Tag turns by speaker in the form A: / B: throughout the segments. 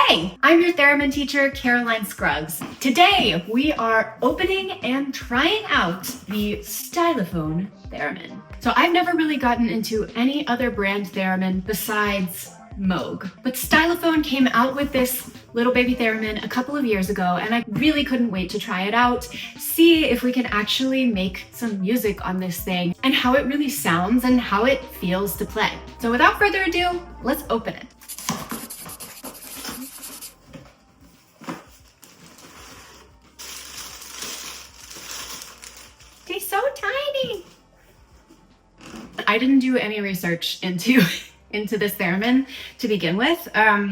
A: Hey, I'm your theremin teacher, Caroline Scruggs. Today, we are opening and trying out the Stylophone Theremin. So I've never really gotten into any other brand theremin besides Moog. But Stylophone came out with this little baby theremin a couple of years ago, and I really couldn't wait to try it out, see if we can actually make some music on this thing, and how it really sounds and how it feels to play. So without further ado, let's open it. They're so tiny. I didn't do any research into this theremin to begin with,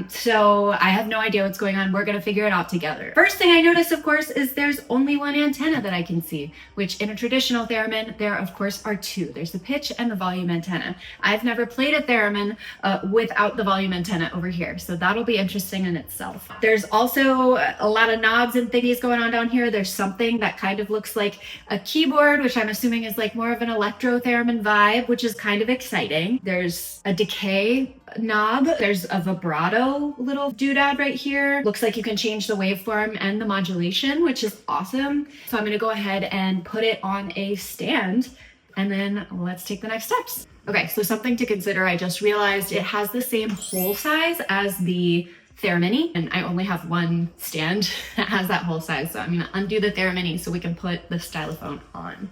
A: so I have no idea what's going on. We're gonna figure it out together. First thing I notice, of course, is there's only one antenna that I can see, which in a traditional theremin, there of course are two. There's the pitch and the volume antenna. I've never played a theremin without the volume antenna over here, so that'll be interesting in itself. There's also a lot of knobs and thingies going on down here. There's something that kind of looks like a keyboard, which I'm assuming is like more of an electro theremin vibe, which is kind of exciting. There's a decay knob. There's a vibrato little doodad right here. Looks like you can change the waveform and the modulation, which is awesome. So I'm gonna go ahead and put it on a stand, and then let's take the next steps. Okay, so something to consider, I just realized it has the same hole size as the theremin, and I only have one stand that has that hole size. So I'm gonna undo the theremin so we can put the Stylophone on.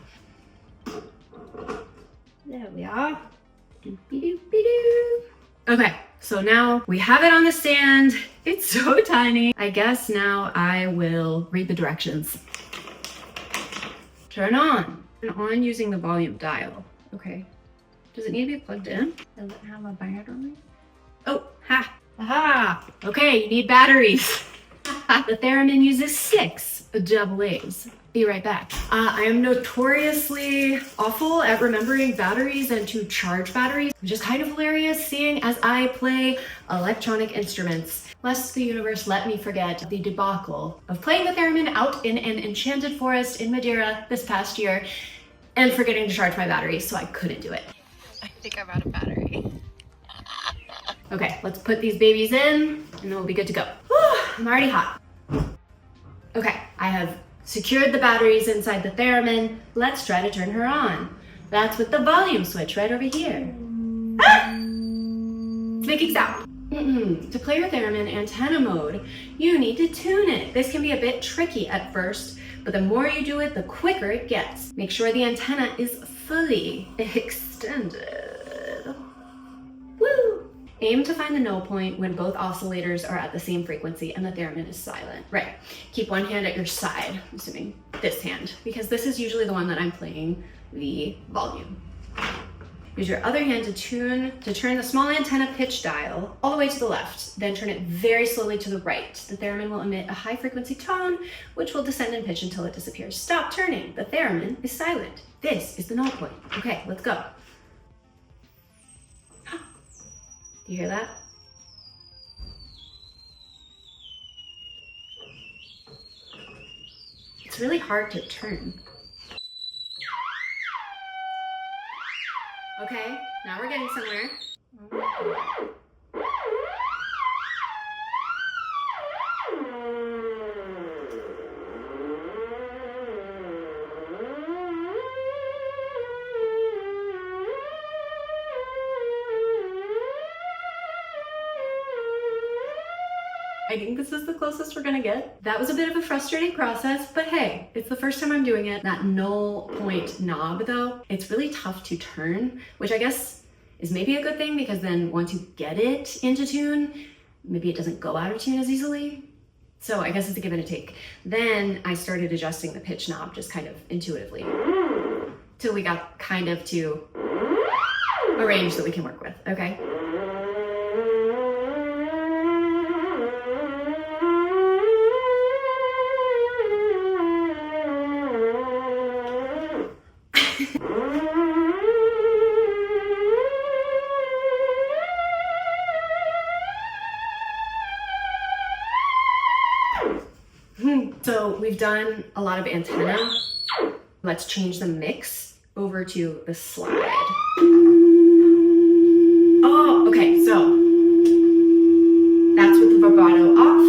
A: There we are. Okay, so now we have it on the stand. It's so tiny. I guess now I will read the directions. Turn on. Turn on using the volume dial. Okay. Does it need to be plugged in? Does it have a battery? Oh, ha! Aha! Okay, you need batteries. The theremin uses 6 AA's. Be right back. I am notoriously awful at remembering batteries and to charge batteries, which is kind of hilarious seeing as I play electronic instruments. Lest the universe let me forget the debacle of playing the theremin out in an enchanted forest in Madeira this past year and forgetting to charge my batteries, so I couldn't do it.
B: I think I'm out of battery.
A: Okay, let's put these babies in and then we'll be good to go. Whew, I'm already hot. Okay, I have secured the batteries inside the theremin. Let's try to turn her on. That's with the volume switch right over here. Ah! It's making sound. To play your theremin antenna mode, you need to tune it. This can be a bit tricky at first, but the more you do it, the quicker it gets. Make sure the antenna is fully extended. Woo! Aim to find the null point when both oscillators are at the same frequency and the theremin is silent. Right. Keep one hand at your side, I'm assuming this hand, because this is usually the one that I'm playing the volume. Use your other hand to turn the small antenna pitch dial all the way to the left, then turn it very slowly to the right. The theremin will emit a high frequency tone, which will descend in pitch until it disappears. Stop turning. The theremin is silent. This is the null point. Okay, let's go. Do you hear that? It's really hard to turn. Okay, now we're getting somewhere. I think this is the closest we're gonna get. That was a bit of a frustrating process, but hey, it's the first time I'm doing it. That null point knob though, it's really tough to turn, which I guess is maybe a good thing because then once you get it into tune, maybe it doesn't go out of tune as easily. So I guess it's a give and a take. Then I started adjusting the pitch knob just kind of intuitively till we got kind of to a range that we can work with, okay? So we've done a lot of antenna. Let's change the mix over to the slide. Oh, okay, so that's with the vibrato off.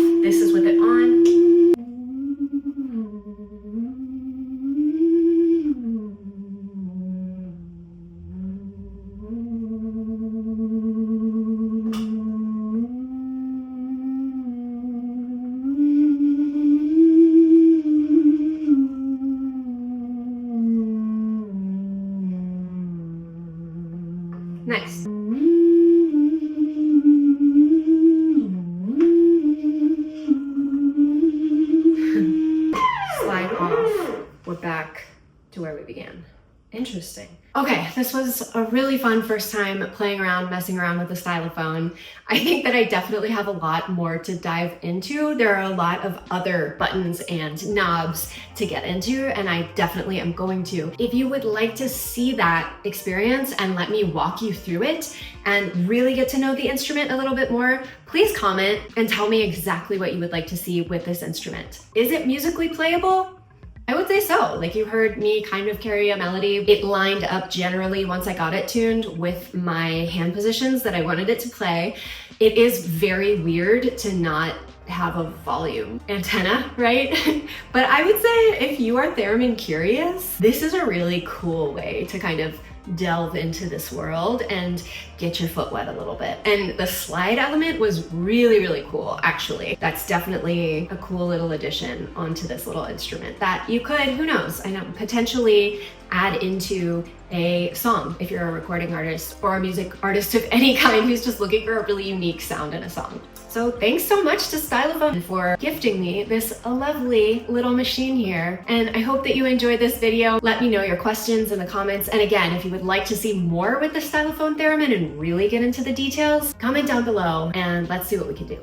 C: to where we began. Interesting. Okay, this was a really fun first time playing around, messing around with the stylophone. I think that I definitely have a lot more to dive into. There are a lot of other buttons and knobs to get into, and I definitely am going to. If you would like to see that experience and let me walk you through it and really get to know the instrument a little bit more, please comment and tell me exactly what you would like to see with this instrument. Is it musically playable? I would say so. Like, you heard me kind of carry a melody. It lined up generally once I got it tuned with my hand positions that I wanted it to play. It is very weird to not have a volume antenna, right? But I would say if you are theremin curious, this is a really cool way to kind of delve into this world and get your foot wet a little bit. And the slide element was really, really cool, actually. That's definitely a cool little addition onto this little instrument that you could, who knows, I know, potentially add into a song if you're a recording artist or a music artist of any kind who's just looking for a really unique sound in a song. So thanks so much to Stylophone for gifting me this lovely little machine here. And I hope that you enjoyed this video. Let me know your questions in the comments. And again, if you would like to see more with the Stylophone Theremin and really get into the details, comment down below and let's see what we can do.